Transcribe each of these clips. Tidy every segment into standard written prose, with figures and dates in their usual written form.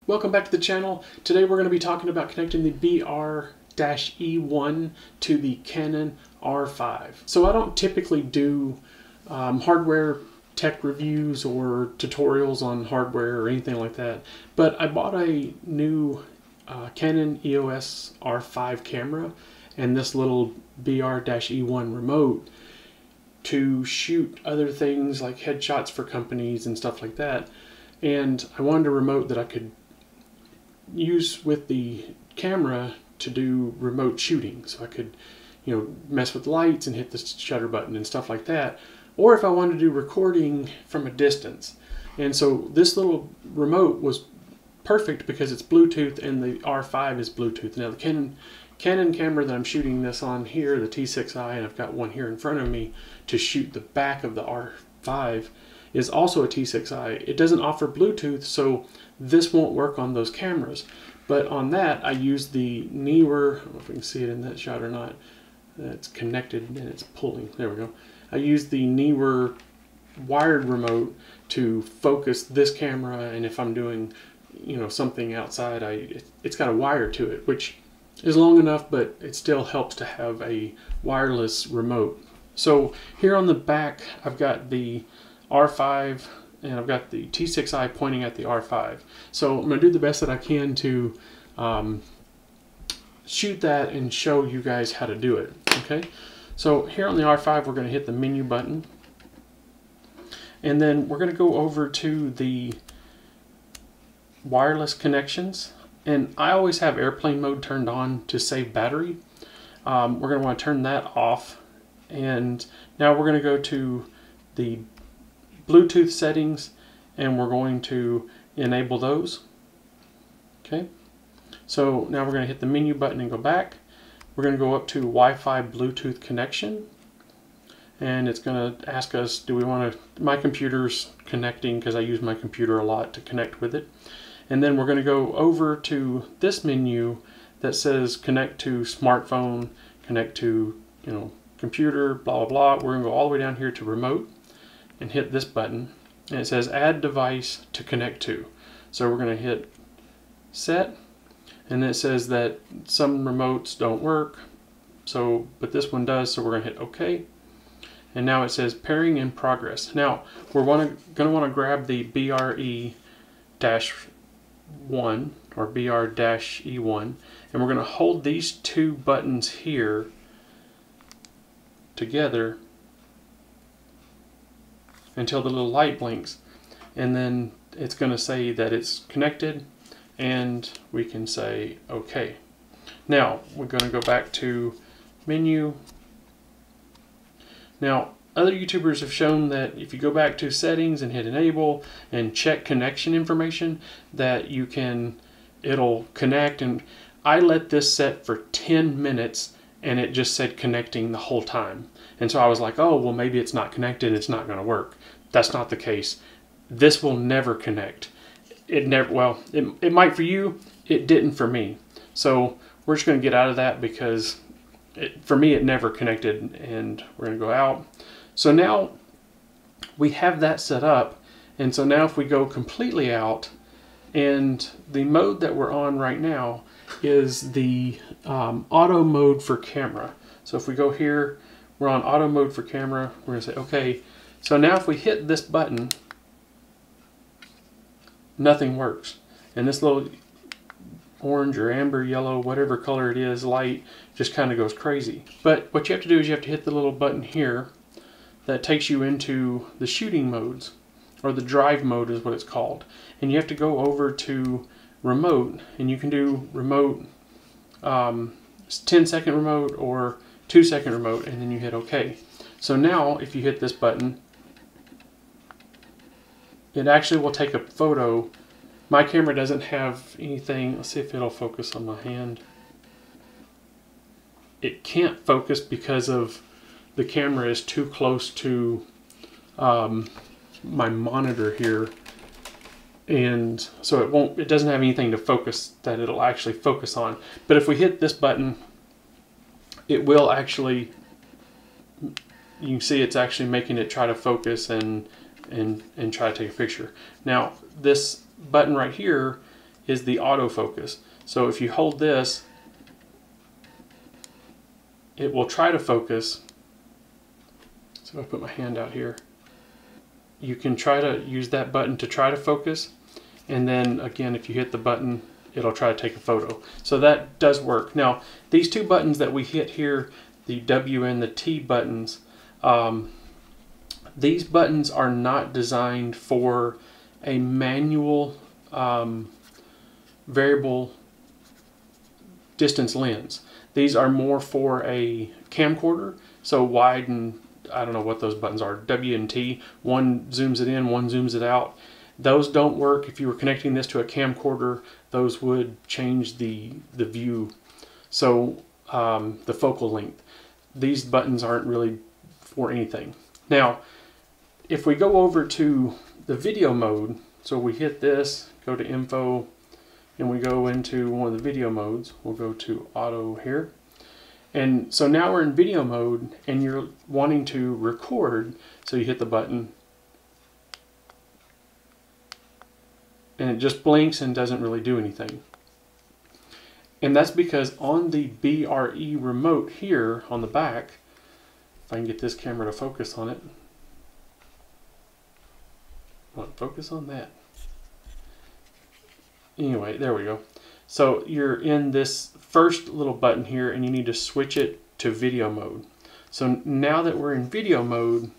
Welcome back to the channel. Today we're going to be talking about connecting the BR-E1 to the Canon R5. So I don't typically do hardware tech reviews or tutorials on hardware or anything like that, but I bought a new Canon EOS R5 camera and this little BR-E1 remote to shoot other things like headshots for companies and stuff like that. And I wanted a remote that I could use with the camera to do remote shooting, so I could, mess with lights and hit the shutter button and stuff like that, or if I wanted to do recording from a distance. And so this little remote was perfect because it's Bluetooth and the R5 is Bluetooth. Now the Canon camera that I'm shooting this on here, the T6i, and I've got one here in front of me to shoot the back of the R5, is also a T6i. It doesn't offer Bluetooth, so this won't work on those cameras. But on that, I use the newer, I don't know if we can see it in that shot or not. It's connected and it's pulling. There we go. I use the newer wired remote to focus this camera, and if I'm doing, something outside, it's got a wire to it, which is long enough, but it still helps to have a wireless remote. So here on the back, I've got the R5 and I've got the T6i pointing at the R5. So I'm going to do the best that I can to shoot that and show you guys how to do it. Okay, so here on the R5 we're going to hit the menu button, and then we're going to go over to the wireless connections, and I always have airplane mode turned on to save battery. We're going to want to turn that off, and now we're going to go to the Bluetooth settings and we're going to enable those. Okay, so now we're going to hit the menu button and go back. We're going to go up to Wi-Fi Bluetooth connection, and it's going to ask us, do we want to, my computer's connecting because I use my computer a lot to connect with it. And then we're going to go over to this menu that says connect to smartphone, connect to computer, blah blah blah. We're going to go all the way down here to remote and hit this button, and it says add device to connect to. So we're going to hit set, and then it says that some remotes don't work, but this one does, so we're going to hit OK. And now it says pairing in progress. Now we're going to want to grab the BR-E-1 or BR-E1, and we're going to hold these two buttons here together until the little light blinks, and then it's going to say that it's connected, and we can say OK. Now we're going to go back to menu. Now other YouTubers have shown that if you go back to settings and hit enable and check connection information, that it'll connect, and I let this set for 10 minutes and it just said connecting the whole time. And so I was like, oh, well, maybe it's not connected, it's not going to work. That's not the case. This will never connect. It never, well, it might for you, it didn't for me. So we're just going to get out of that because for me it never connected, and we're going to go out. So now we have that set up, and so now if we go completely out, and the mode that we're on right now is the auto mode for camera. So if we go here, we're on auto mode for camera. We're going to say OK. So now if we hit this button, nothing works. And this little orange or amber, yellow, whatever color it is, light, just kind of goes crazy. But what you have to do is you have to hit the little button here that takes you into the shooting modes, or the drive mode is what it's called. And you have to go over to remote, and you can do remote 10-second remote or 2-second remote, and then you hit OK. So now if you hit this button, it actually will take a photo. My camera doesn't have anything. Let's see if it'll focus on my hand. It can't focus because of the camera is too close to my monitor here, and so it doesn't have anything to focus that it'll actually focus on. But if we hit this button, it will actually, you can see it's actually making it try to focus and try to take a picture. Now this button right here is the autofocus. So if you hold this, it will try to focus. So if I put my hand out here, you can try to use that button to try to focus, and then again, if you hit the button, it'll try to take a photo. So that does work. Now, these two buttons that we hit here, the W and the T buttons, these buttons are not designed for a manual variable distance lens. These are more for a camcorder, so wide and I don't know what those buttons are, W and T. One zooms it in, one zooms it out. Those don't work. If you were connecting this to a camcorder, those would change the view. So the focal length. These buttons aren't really for anything. Now, if we go over to the video mode, so we hit this, go to info, and we go into one of the video modes. We'll go to auto here. And so now we're in video mode and you're wanting to record, so you hit the button and it just blinks and doesn't really do anything. And that's because on the BR-E remote here on the back, if I can get this camera to focus on it, focus on that. Anyway, there we go. So you're in this first little button here and you need to switch it to video mode. So now that we're in video mode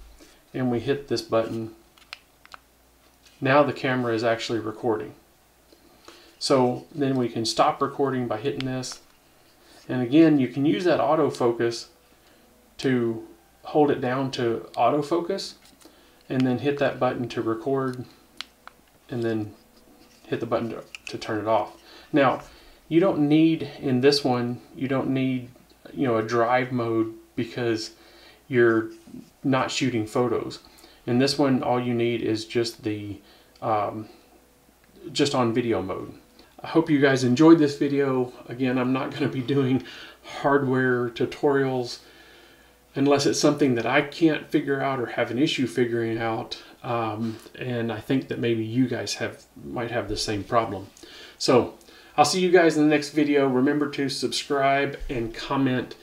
and we hit this button, now the camera is actually recording. So then we can stop recording by hitting this. And again, you can use that autofocus to hold it down to autofocus and then hit that button to record and then hit the button to turn it off. Now, you don't need, in this one, you don't need, a drive mode because you're not shooting photos. In this one, all you need is just the, just on video mode. I hope you guys enjoyed this video. Again, I'm not going to be doing hardware tutorials unless it's something that I can't figure out or have an issue figuring out. And I think that maybe you guys might have the same problem. So I'll see you guys in the next video. Remember to subscribe and comment